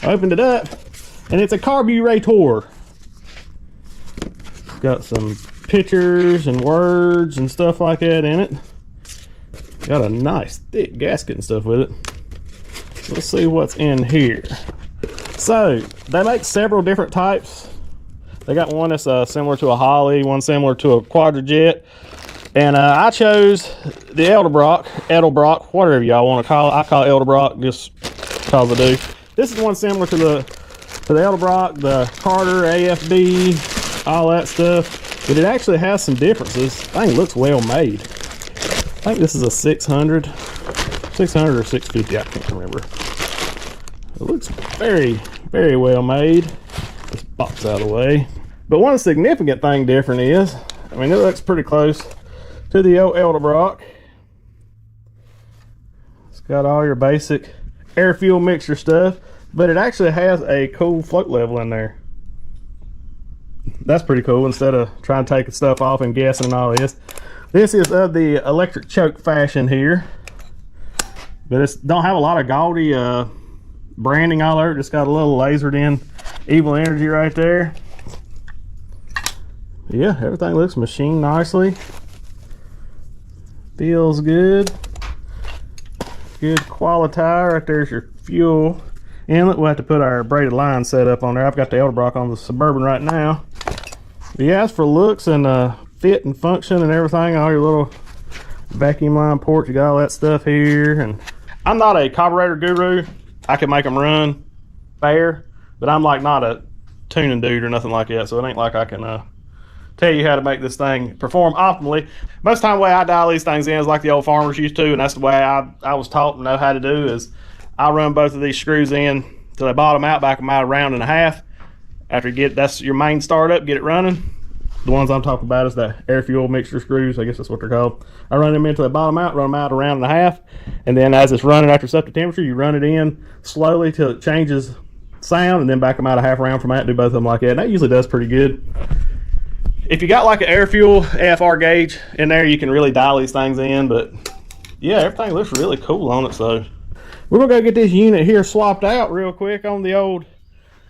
I opened it up, and it's a carburetor. Got some pictures and words and stuff like that in it. Got a nice thick gasket and stuff with it. Let's see what's in here. So they make several different types. They got one that's similar to a Holly, one similar to a Quadrajet, and I chose the Edelbrock, whatever y'all want to call it. I call it Edelbrock just because I do. This is one similar to the Edelbrock, the Carter, AFB, all that stuff, but it actually has some differences. I think it looks well made. I think this is a 600 or 650, I can't remember. It looks very, very well made. This box out of the way. But one significant thing different is, I mean, it looks pretty close to the old Edelbrock. It's got all your basic air fuel mixture stuff, but it actually has a cool float level in there. That's pretty cool, instead of trying to take the stuff off and guessing and all this. This is of the electric choke fashion here, but it don't have a lot of gaudy branding all over. Just got a little lasered in Evil Energy right there. Yeah, everything looks machined nicely. Feels good. Good quality. Right there's your fuel inlet. We'll have to put our braided line set up on there. I've got the Edelbrock on the Suburban right now. But yeah, as for looks and fit and function and everything, all your little vacuum line ports, you got all that stuff here. And I'm not a carburetor guru. I can make them run fair, but I'm like not a tuning dude or nothing like that, so it ain't like I can tell you how to make this thing perform optimally. Most of the time, the way I dial these things in is like the old farmers used to, and that's the way I was taught and know how to do. Is I run both of these screws in till they bottom out, back them out a round and a half. After you get, that's your main startup, get it running. The ones I'm talking about is the air fuel mixture screws. I guess that's what they're called. I run them until they bottom out, run them out a round and a half, and then as it's running after it's up to temperature, you run it in slowly till it changes sound, and then back them out a half round from that. Do both of them like that, and that usually does pretty good. If you got like an air fuel AFR gauge in there, you can really dial these things in. But yeah, everything looks really cool on it. So we're gonna go get this unit here swapped out real quick on the old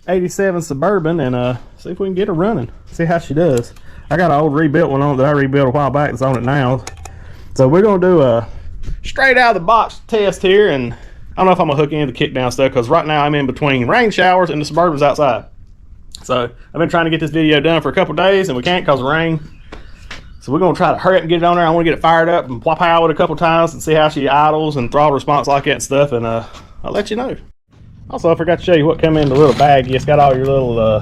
87 Suburban and see if we can get her running, see how she does. I got an old rebuilt one on that I rebuilt a while back that's on it now. So we're gonna do a straight out of the box test here, and I don't know if I'm gonna hook into the kick down stuff because right now I'm in between rain showers and the Suburban's outside. So I've been trying to get this video done for a couple days and we can't because of rain. So we're gonna try to hurry up and get it on there. I want to get it fired up and plop out with a couple times and see how she idles and throttle response like that and stuff, and I'll let you know. Also, I forgot to show you what come in the little bag. It's got all your little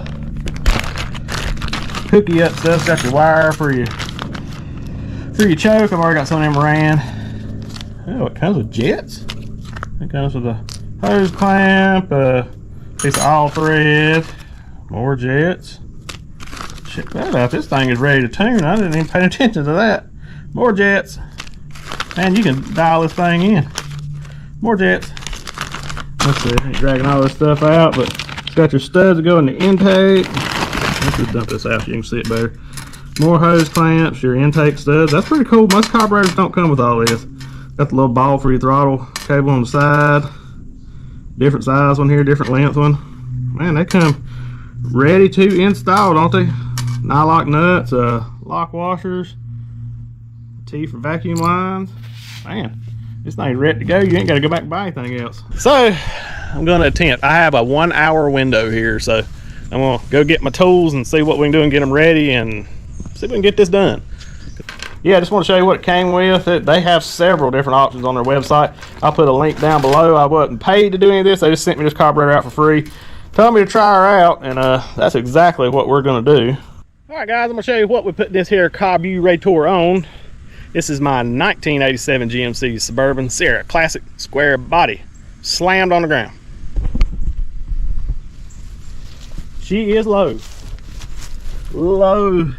hooky up stuff. It's got your wire for your choke. I've already got some of them ran. Oh, it comes with jets. It comes with a hose clamp, a piece of all thread, more jets. Check that out. This thing is ready to tune. I didn't even pay attention to that. More jets. Man, you can dial this thing in. More jets. Let's see, ain't dragging all this stuff out, but it's got your studs that go in the intake. Let's just dump this out so you can see it better. More hose clamps, your intake studs. That's pretty cool. Most carburetors don't come with all this. Got the little ball for your throttle cable on the side. Different size one here, different length one. Man, they come ready to install, don't they? Nylock nuts, lock washers, T for vacuum lines. Man, this thing's ready to go. You ain't got to go back and buy anything else. So I'm going to attempt. I have a 1 hour window here, so I'm going to go get my tools and see what we can do and get them ready and see if we can get this done. Yeah, I just want to show you what it came with. They have several different options on their website. I'll put a link down below. I wasn't paid to do any of this. They just sent me this carburetor out for free. Told me to try her out, and that's exactly what we're going to do. All right, guys, I'm going to show you what we put this here carburetor on. This is my 1987 GMC Suburban Sierra Classic square body, slammed on the ground. She is low. Low.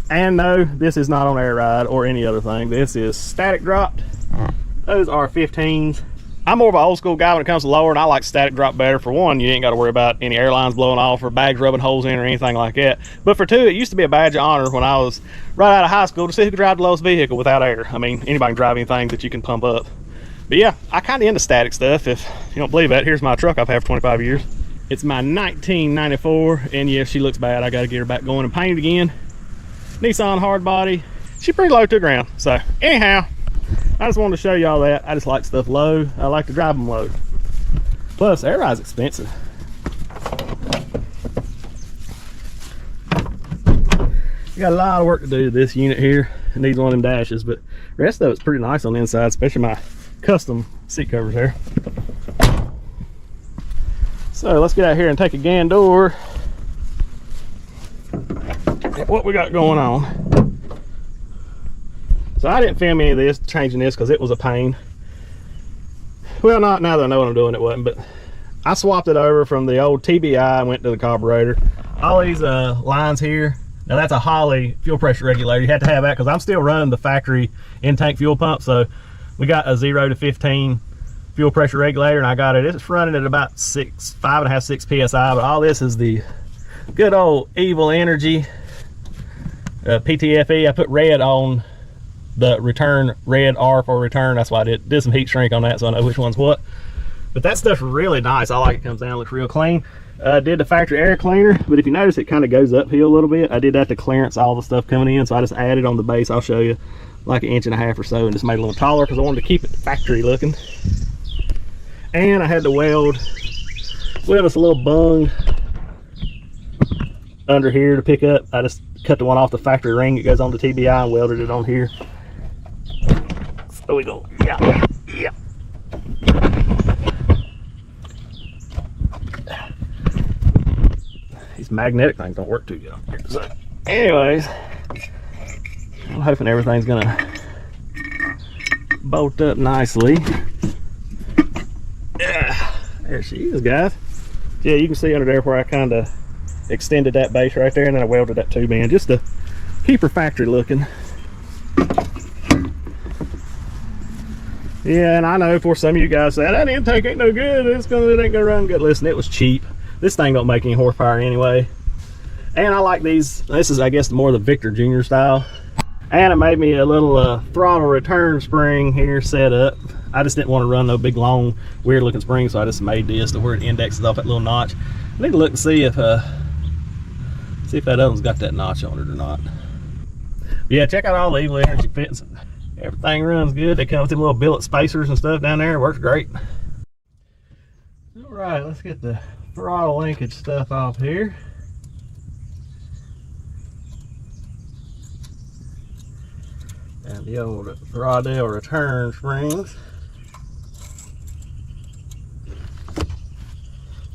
And no, this is not on air ride or any other thing. This is static dropped. Those are 15s. I'm more of an old school guy when it comes to lower, and I like static drop better. For one, you ain't got to worry about any airlines blowing off or bags rubbing holes in or anything like that. But for two, it used to be a badge of honor when I was right out of high school to see who could drive the lowest vehicle without air. I mean, anybody can drive anything that you can pump up. But yeah, I kind of into static stuff. If you don't believe that, here's my truck I've had for 25 years. It's my 1994, and yeah, she looks bad. I got to get her back going and paint it again. Nissan hard body. She's pretty low to the ground. So anyhow, I just wanted to show y'all that. I just like stuff low. I like to drive them low. Plus, air ride's expensive. We got a lot of work to do to this unit here. It needs one of them dashes, but the rest of it's pretty nice on the inside, especially my custom seat covers there. So let's get out here and take a gander at what we got going on. So I didn't film any of this, changing this, because it was a pain. Well, not now that I know what I'm doing, it wasn't, but I swapped it over from the old TBI and went to the carburetor. All these lines here, now that's a Holley fuel pressure regulator. You have to have that because I'm still running the factory in-tank fuel pump. So we got a 0 to 15 fuel pressure regulator, and I got it's running at about 5.5, 6 PSI, but all this is the good old Evil Energy PTFE. I put red on the return, red R for return. That's why I did some heat shrink on that so I know which one's what. But that stuff's really nice. I like it. Comes down, looks real clean. Did the factory air cleaner, but if you notice, it kind of goes uphill a little bit. I did that to clearance all the stuff coming in, so I just added on the base. I'll show you, like 1.5 inches or so, and just made it a little taller because I wanted to keep it factory looking. And I had to weld us a little bung under here to pick up. I just cut the one off the factory ring. It goes on the TBI and welded it on here. So we go, yeah. These magnetic things don't work too good on here. So anyways, I'm hoping everything's gonna bolt up nicely. Yeah, there she is, guys. Yeah, you can see under there where I kind of extended that base right there, and then I welded that tube in just to keep her factory looking. Yeah, and I know for some of you guys say that intake ain't no good, it ain't gonna run good. Listen, it was cheap. This thing don't make any horsepower anyway. And I like these. This is, I guess, more the Victor Jr. style. And it made me a little throttle return spring here set up. I just didn't want to run no big, long, weird looking spring, so I just made this to where it indexes off that little notch. I need to look and see if that other one's got that notch on it or not. But yeah, check out all the Evil Energy fits. Everything runs good. They come with them little billet spacers and stuff down there. It works great. All right, let's get the throttle linkage stuff off here. And the old throttle return springs.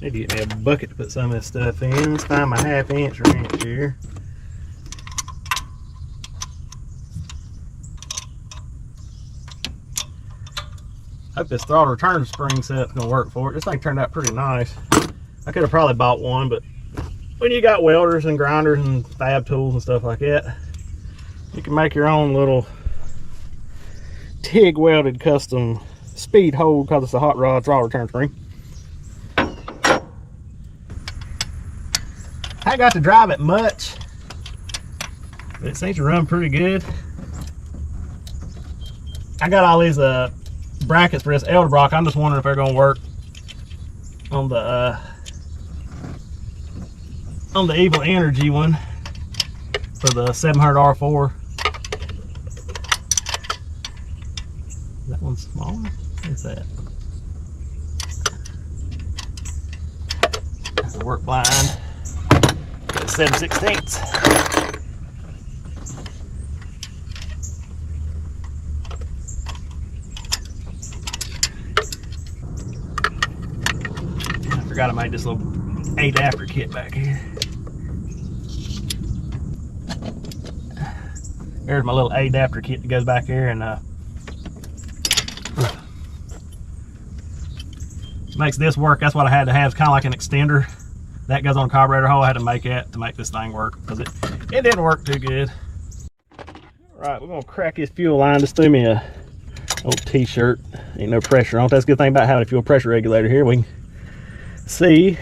Need to get me a bucket to put some of this stuff in. Let's find my 1/2 inch wrench here. Hope this throttle return spring setup's gonna work for it. This thing turned out pretty nice. I could have probably bought one, but when you got welders and grinders and fab tools and stuff like that, you can make your own little TIG welded custom speed hold because it's a hot rod throttle return spring. I got to drive it much, but it seems to run pretty good. I got all these brackets for this Edelbrock. I'm just wondering if they're going to work on the Evil Energy one for the 700 R4. Is that one smaller? What's that? That's a work blind. 7/16. I forgot I made this little adapter kit back here. There's my little adapter kit that goes back here, and makes this work. That's what I had to have. It's kind of like an extender that goes on the carburetor hole. I had to make that to make this thing work because it didn't work too good. All right, we're gonna crack this fuel line. Just threw me a old t-shirt. Ain't no pressure on it. That's a good thing about having a fuel pressure regulator here. We can see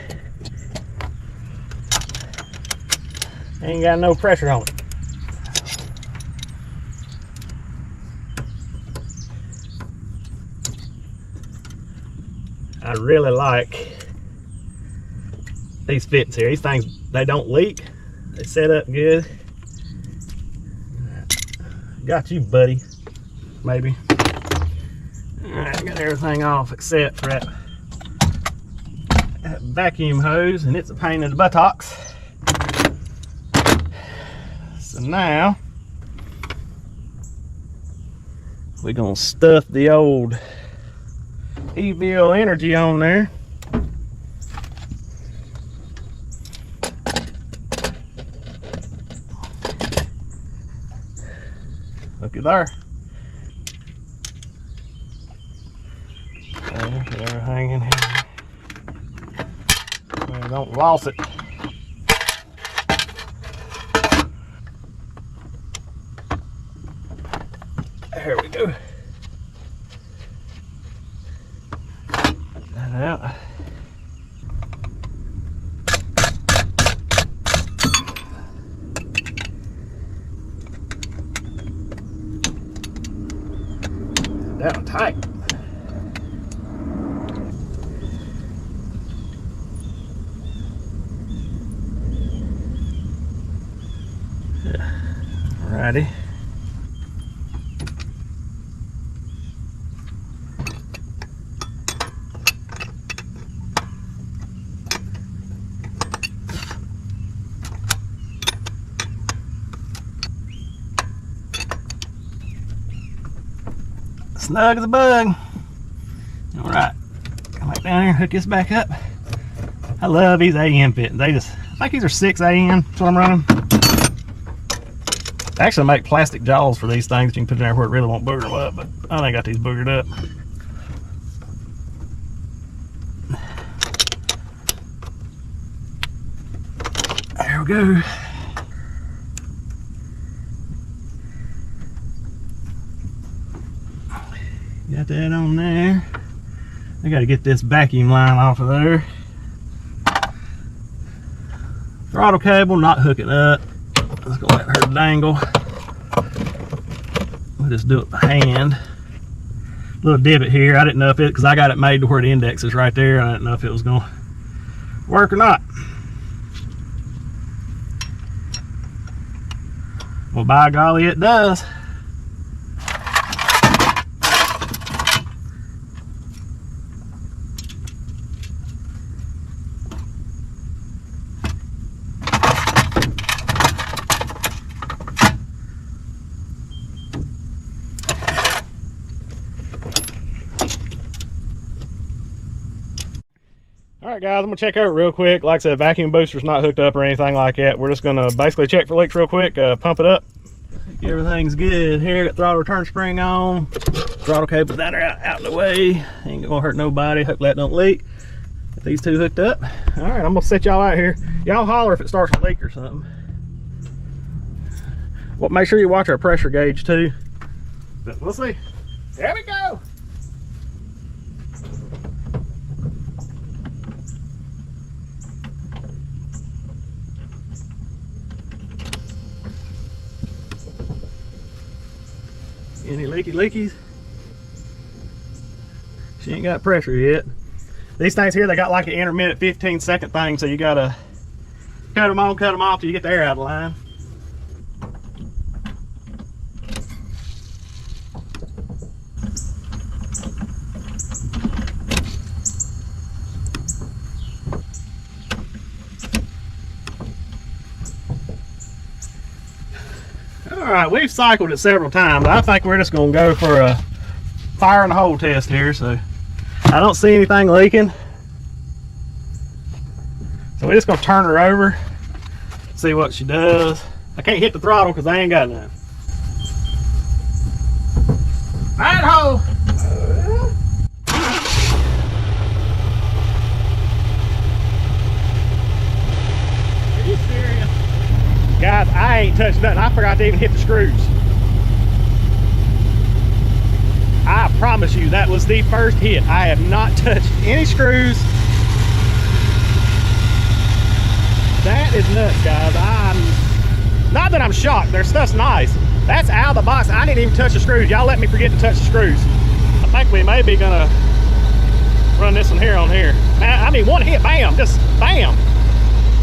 ain't got no pressure on it. I really like these fits here. These things, they don't leak. They set up good. Got you, buddy. Maybe. Alright, got everything off except for that vacuum hose, and it's a pain in the buttocks. So now we're gonna stuff the old Evil Energy on there. Looky there. There's everything in here. Well, don't lose it. There we go. Get that out. Down tight. Alrighty. Snug as a bug. All right, come back down here, hook this back up. I love these AM fittings. I think these are 6 AM, that's what I'm running. They actually make plastic jaws for these things that you can put in there where it really won't booger them up, but I think I got these boogered up. There we go. Got that on there. I got to get this vacuum line off of there. Throttle cable, not hooking up. Let's go let her dangle. We'll just do it by hand. Little divot here. I didn't know if it, because I got it made to where the index is right there. I didn't know if it was going to work or not. Well, by golly, it does. Alright guys, I'm going to check out real quick. Like I said, vacuum booster's not hooked up or anything like that. We're just going to basically check for leaks real quick, pump it up. Everything's good here. Got throttle return spring on. Throttle cable's down there out in the way. Ain't going to hurt nobody. Hopefully that don't leak. Get these two hooked up. Alright, I'm going to set y'all out here. Y'all holler if it starts to leak or something. Well, make sure you watch our pressure gauge too. But we'll see. There we go. Any leakies? She ain't got pressure yet. These things here, they got like an intermittent 15-second thing, so you gotta cut them on, cut them off till you get the air out of line. Alright, we've cycled it several times. I think we're just going to go for a fire in the hole test here. So I don't see anything leaking. So we're just going to turn her over, see what she does. I can't hit the throttle because I ain't got none. Fire in the hole! Are you serious? Guys, I ain't touched nothing. I forgot to even hit the screws. I promise you that was the first hit. I have not touched any screws. That is nuts, guys. Not that I'm shocked. Their stuff's nice. That's out of the box. I didn't even touch the screws. Y'all let me forget to touch the screws. I think we may be gonna Run this one here on here. Man, I mean, one hit, bam, just bam.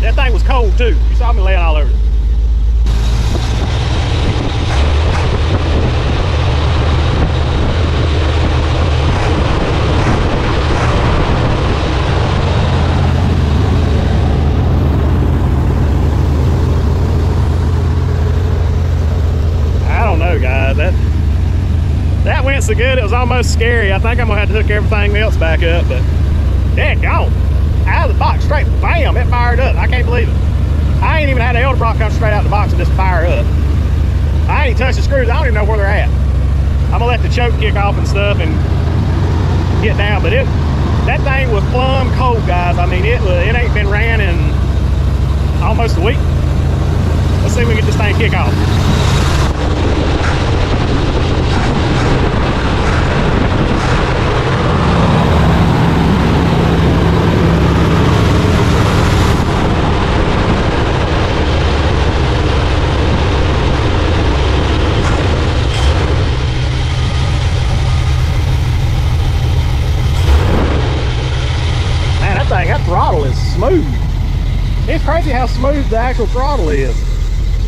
That thing was cold too. You saw me laying all over it. I don't know, guys. That went so good, it was almost scary. I think I'm gonna have to hook everything else back up, but daggone. Out of the box, straight, bam, it fired up. I can't believe it. I ain't even had the Edelbrock come straight out the box and just fire up. I ain't touched the screws, I don't even know where they're at. I'm gonna let the choke kick off and stuff and get down, but that thing was plumb cold, guys. I mean, it ain't been ran in almost a week. Let's see if we can get this thing kick off. That throttle is smooth. It's crazy how smooth the actual throttle is.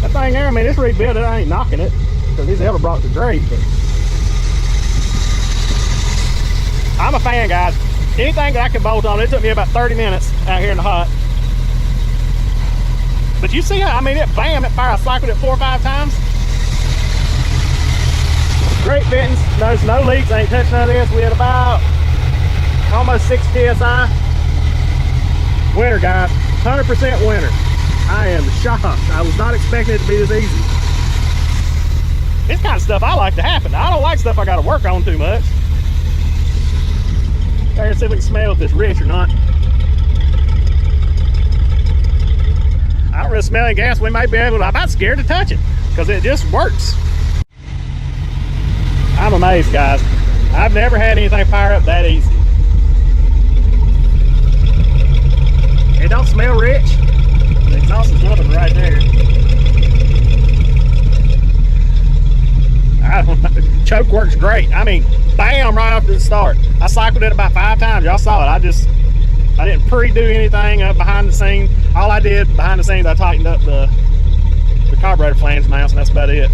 That thing there, I mean, it's rebuilt. I ain't knocking it because these Edelbrocks are great. But I'm a fan, guys. Anything that I can bolt on, it took me about 30 minutes out here in the hot. But you see how, I mean, it bam, it fired. I cycled it 4 or 5 times. Great fittings. There's no leaks. I ain't touched none of this. We had about almost 6 PSI. Winter, guys, 100% winter. I am shocked. I was not expecting it to be this easy. This kind of stuff I like to happen. I don't like stuff I got to work on too much. Let's see if we can smell if it's rich or not. I don't really smell any gas. We might be able to. I'm about scared to touch it because it just works. I'm amazed, guys. I've never had anything fire up that easy. It don't smell rich. The exhaust is loving right there. I don't know. Choke works great. I mean, bam, right off to the start. I cycled it about 5 times. Y'all saw it. I didn't pre-do anything behind the scene. All I did behind the scenes, I tightened up the carburetor flange mounts, and that's about it.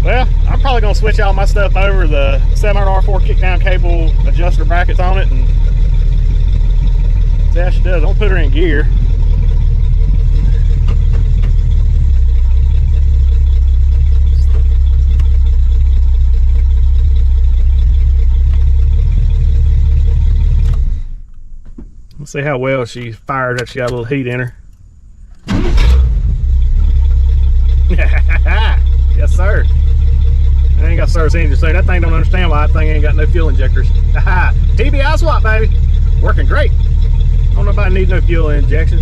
Well, I'm probably gonna switch all my stuff over the 700R4 kickdown cable adjuster brackets on it, and see how she does. Don't put her in gear. Let's see how well she fired if she got a little heat in her. Yes, sir. I ain't got service engine, so that thing don't understand why that thing ain't got no fuel injectors. TBI swap, baby. Working great. Don't nobody need no fuel injection.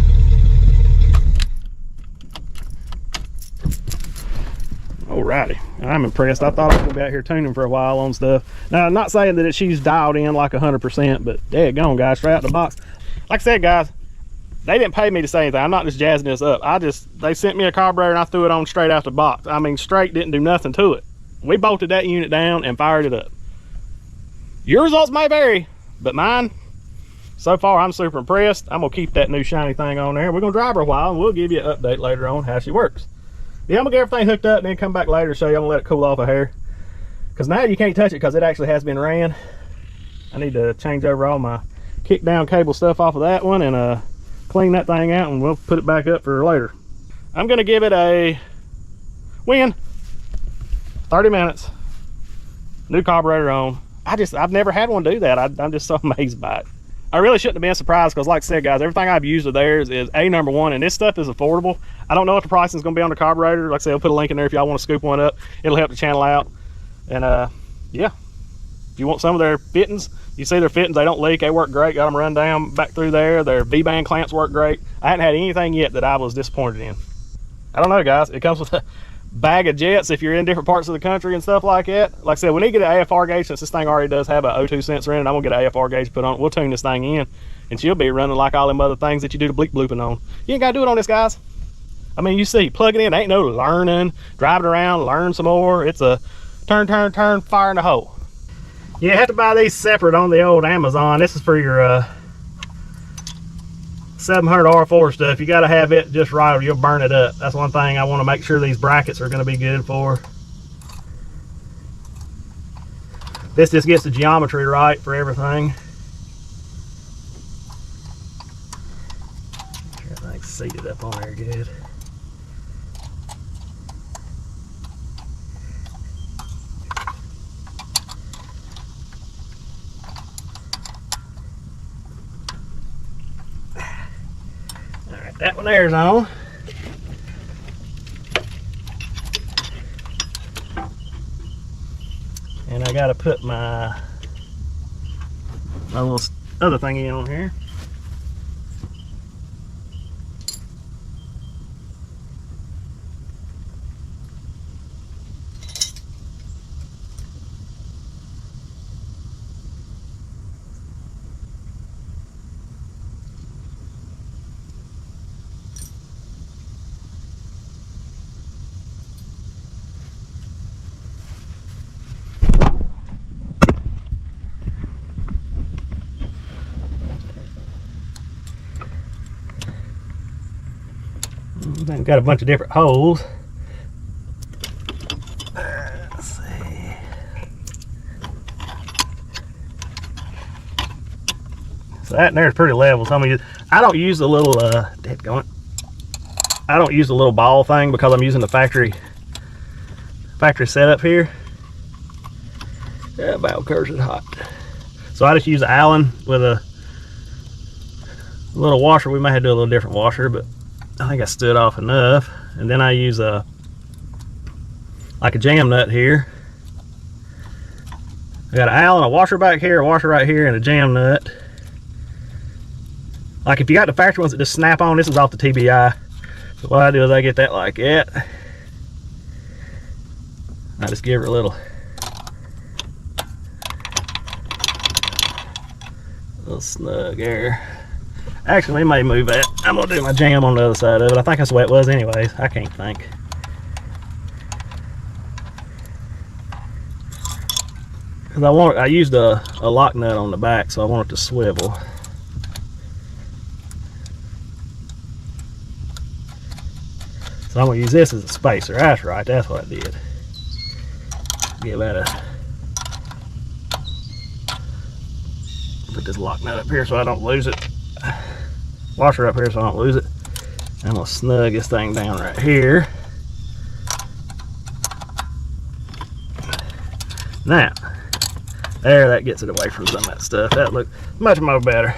Alrighty, I'm impressed. I thought I was gonna be out here tuning for a while on stuff. Now, I'm not saying that she's dialed in like 100%, but daggone, guys, straight out the box. Like I said, guys, they didn't pay me to say anything. I'm not just jazzing this up. They sent me a carburetor and I threw it on straight out the box. I mean, straight, didn't do nothing to it. We bolted that unit down and fired it up. Your results may vary, but mine, so far, I'm super impressed. I'm gonna keep that new shiny thing on there. We're gonna drive her a while and we'll give you an update later on how she works. Yeah, I'm gonna get everything hooked up and then come back later to show you. I'm gonna let it cool off a hair. Because now you can't touch it because it actually has been ran. I need to change over all my kick down cable stuff off of that one and clean that thing out, and we'll put it back up for later. I'm gonna give it a 30 minutes. New carburetor on. I've never had one do that. I'm just so amazed by it. I really shouldn't have been surprised because, like I said, guys, everything I've used of theirs is number one, and this stuff is affordable. I don't know what the pricing is going to be on the carburetor. Like I said, I'll put a link in there if y'all want to scoop one up. It'll help the channel out. And yeah, if you want some of their fittings, you see their fittings, they don't leak. They work great. Got them run down back through there. Their V-band clamps work great. I hadn't had anything yet that I was disappointed in. I don't know, guys. It comes with a bag of jets if you're in different parts of the country and stuff like that. Like I said, we need to get an AFR gauge since this thing already does have a O2 sensor in it. I'm gonna get an AFR gauge put on it. We'll tune this thing in and she'll be running like all them other things that you do the bleep blooping on. You ain't gotta do it on this, guys. I mean, you see, plug it in, ain't no learning, driving around, learn some more. It's a turn, fire in the hole. You have to buy these separate on the old Amazon. This is for your 700 R4 stuff. You got to have it just right or you'll burn it up. That's one thing I want to make sure these brackets are going to be good for. This just gets the geometry right for everything. Everything's seated up on there good. Alright, that one there's on. And I gotta put my little other thingy on here. Got a bunch of different holes. Let's see. So that in there is pretty level. So I don't use the little I don't use the little ball thing because I'm using the factory setup here. Yeah, bow curves is hot. So I just use an Allen with a little washer. We might have to do a little different washer, but I think I stood off enough. And then I use like a jam nut here. I got an Allen, a washer back here, a washer right here, and a jam nut. Like if you got the factory ones that just snap on, this is off the TBI. So what I do is I get that like that. I just give her a little snug air. Actually, we may move that. I'm gonna do my jam on the other side of it. I think that's the way it was anyways. I can't think. Cause I used a lock nut on the back, so I want it to swivel. So I'm gonna use this as a spacer. That's right, that's what I did. Give that a, put this lock nut up here so I don't lose it. Washer up here so I don't lose it. I'm gonna snug this thing down right here. Now, there, that gets it away from some of that stuff. That looks much more better.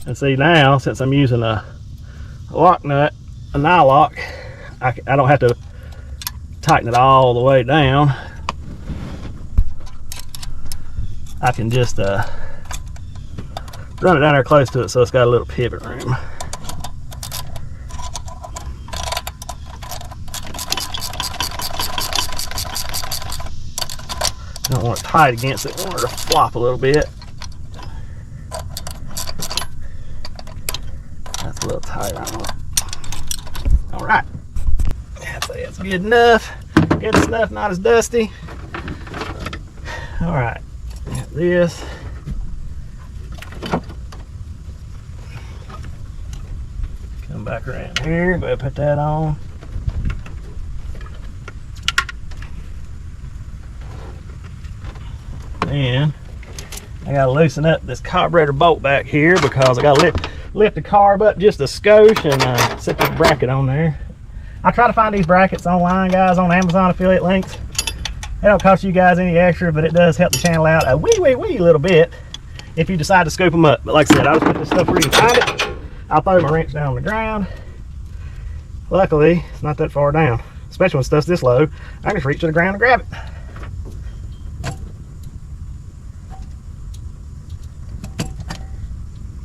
And see now, since I'm using a lock nut, a nylock, I don't have to tighten it all the way down. I can just run it down there close to it so it's got a little pivot room. Don't want it tight against it, I want it to flop a little bit. That's a little tight on it. Alright. That's good enough. Good enough, not as dusty. Alright. Got this. Come back around here, go ahead and put that on. Then I gotta loosen up this carburetor bolt back here because I gotta lift the carb up just a skosh and set this bracket on there. I try to find these brackets online, guys, on Amazon affiliate links. It don't cost you guys any extra, but it does help the channel out a wee little bit if you decide to scoop them up. But like I said, I'll just put this stuff where you can find it. I'll throw my wrench down on the ground. Luckily, it's not that far down, especially when stuff's this low. I can just reach to the ground and grab it.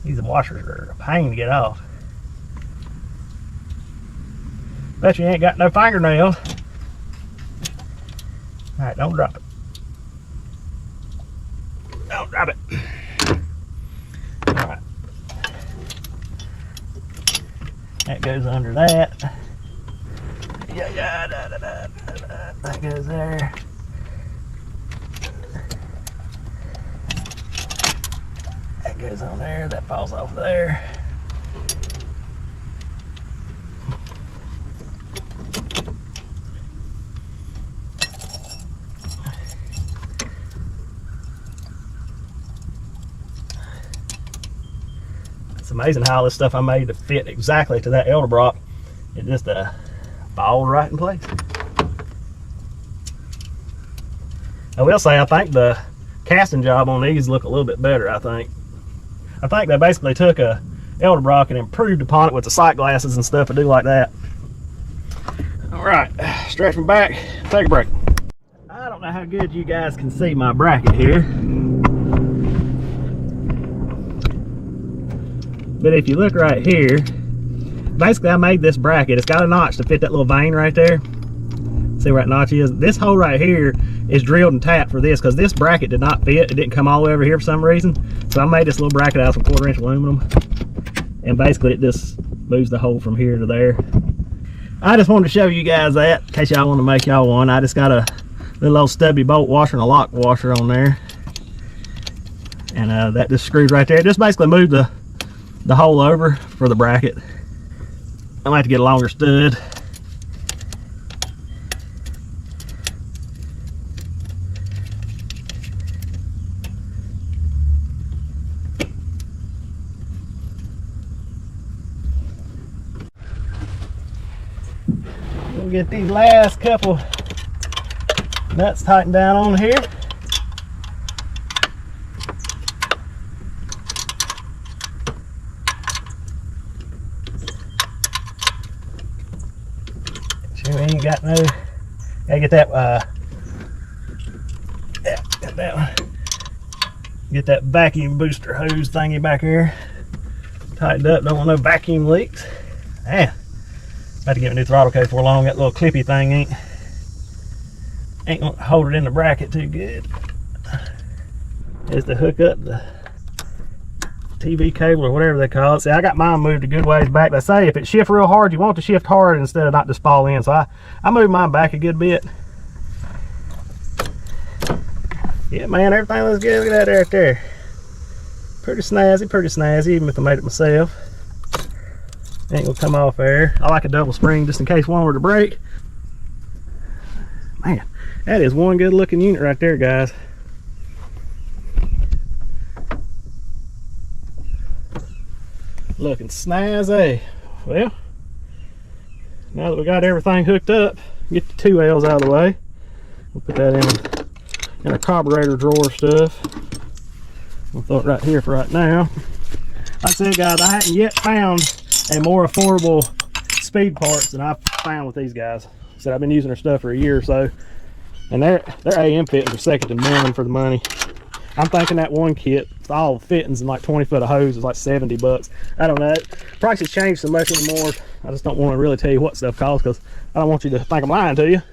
These washers are a pain to get off. Bet you ain't got no fingernails. Alright, don't drop it. Don't drop it. Alright. That goes under that. That goes there. That goes on there, that falls off there. It's amazing how all this stuff I made to fit exactly to that Edelbrock. It just balled right in place. I will say, I think the casting job on these look a little bit better, I think they basically took a Edelbrock and improved upon it with the sight glasses and stuff to do like that. All right, stretch my back, take a break. I don't know how good you guys can see my bracket here, but if you look right here, basically I made this bracket. It's got a notch to fit that little vein right there. See where that notch is? This hole right here is drilled and tapped for this because this bracket did not fit. It didn't come all the way over here for some reason. So I made this little bracket out of some 1/4-inch aluminum, and basically it just moves the hole from here to there. I just wanted to show you guys that in case y'all want to make y'all one. I just got a little old stubby bolt washer and a lock washer on there, and that just screws right there. It just basically moved the hole over for the bracket. I might have to get a longer stud. We'll get these last couple nuts tightened down on here. Sure, we ain't got no. Gotta get that. Yeah, got that one. Get that vacuum booster hose thingy back here tightened up. Don't want no vacuum leaks. Man. About to get a new throttle cable for long. That little clippy thing ain't gonna hold it in the bracket too good. Is to hook up the TV cable or whatever they call it. See, I got mine moved a good ways back. They say if it shifts real hard, you want to shift hard instead of not just fall in. So I moved mine back a good bit. Yeah, man, everything looks good. Look at that right there. Pretty snazzy, even if I made it myself. Ain't gonna come off there. I like a double spring just in case one were to break. Man, that is one good looking unit right there, guys. Looking snazzy. Well, now that we got everything hooked up, get the 2Ls out of the way. We'll put that in a carburetor drawer stuff. We'll throw it right here for right now. Like I said, guys, I haven't yet found a more affordable speed parts than I've found with these guys. So I've been using their stuff for a year or so, and their AM fittings are second to none for the money. I'm thinking that one kit, all the fittings and like 20 foot of hose is like 70 bucks. I don't know. Prices change so much anymore. I just don't want to really tell you what stuff costs because I don't want you to think I'm lying to you.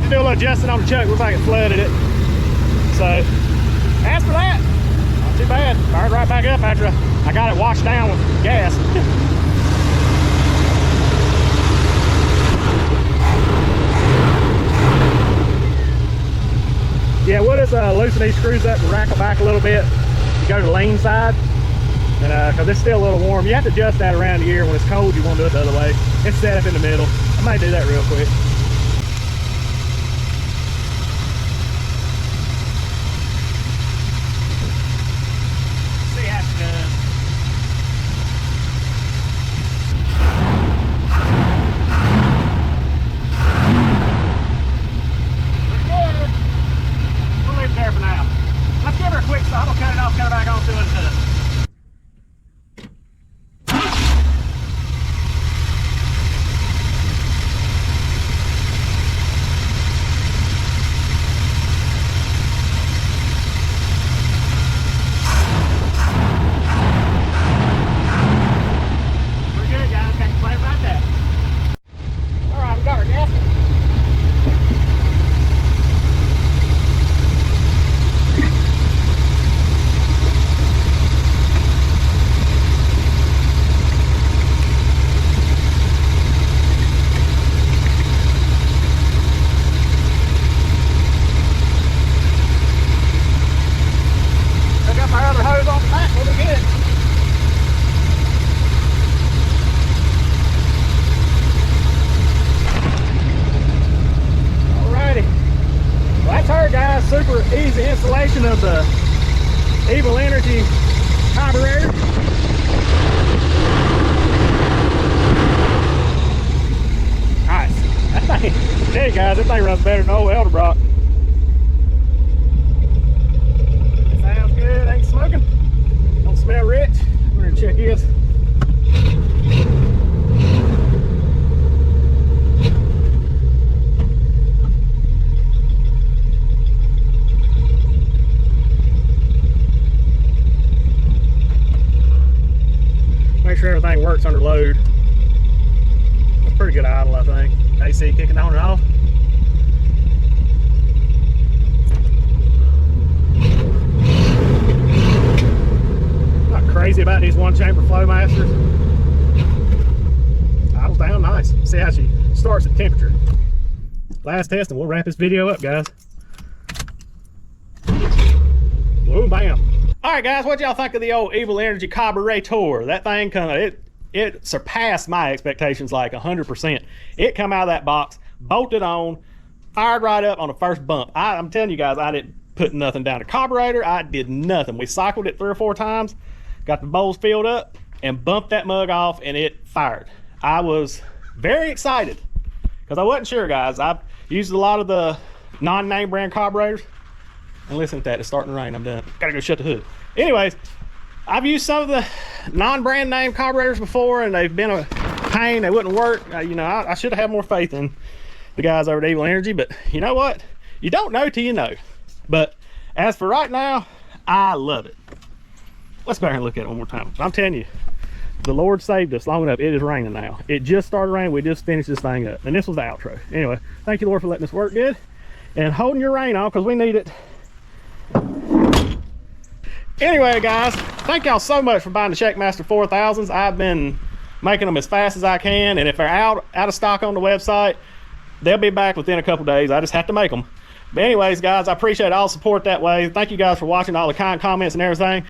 Do a little adjusting on the chuck. Looks like it flooded it. So as for that, not too bad. Fired right back up after I got it washed down with gas. Yeah, we'll just loosen these screws up and rack them back a little bit. Go to the lean side, and because it's still a little warm. You have to adjust that around here. When it's cold, you want to do it the other way. It's set up in the middle. I might do that real quick. installation of the Evil Energy Carburetor. Nice. That thing, hey guys, that thing runs better than old Edelbrock. Sounds good, ain't smoking. Don't smell rich. We're gonna check his. Make sure everything works under load. Pretty good idle, I think. AC kicking on and off. Not crazy about these one chamber flow masters. Idles down nice. See how she starts at temperature. Last test and we'll wrap this video up, guys. Boom, bam. All right, guys, what y'all think of the old Evil Energy Carburetor? That thing it surpassed my expectations like 100%. It come out of that box, bolted on, fired right up on the first bump. I'm telling you guys, I didn't put nothing down the carburetor. I did nothing. We cycled it 3 or 4 times, got the bowls filled up, and bumped that mug off, and it fired. I was very excited because I wasn't sure, guys. I've used a lot of the non-name brand carburetors. And listen to that, it's starting to rain. I'm done. Gotta go shut the hood. Anyways, I've used some of the non-brand name carburetors before, and they've been a pain. They wouldn't work. You know, I should have had more faith in the guys over at Evil Energy, but you know what? You don't know till you know. But as for right now, I love it. Let's go ahead and look at it one more time. I'm telling you, the Lord saved us long enough. It is raining now. It just started raining. We just finished this thing up, and this was the outro. Anyway, thank you, Lord, for letting us work good and holding your rain on because we need it. Anyway, guys, thank y'all so much for buying the Checkmaster 4000s. I've been making them as fast as I can, and if they're out of stock on the website, they'll be back within a couple days. I just have to make them. But anyways, guys, I appreciate all the support that way. Thank you guys for watching, all the kind comments and everything.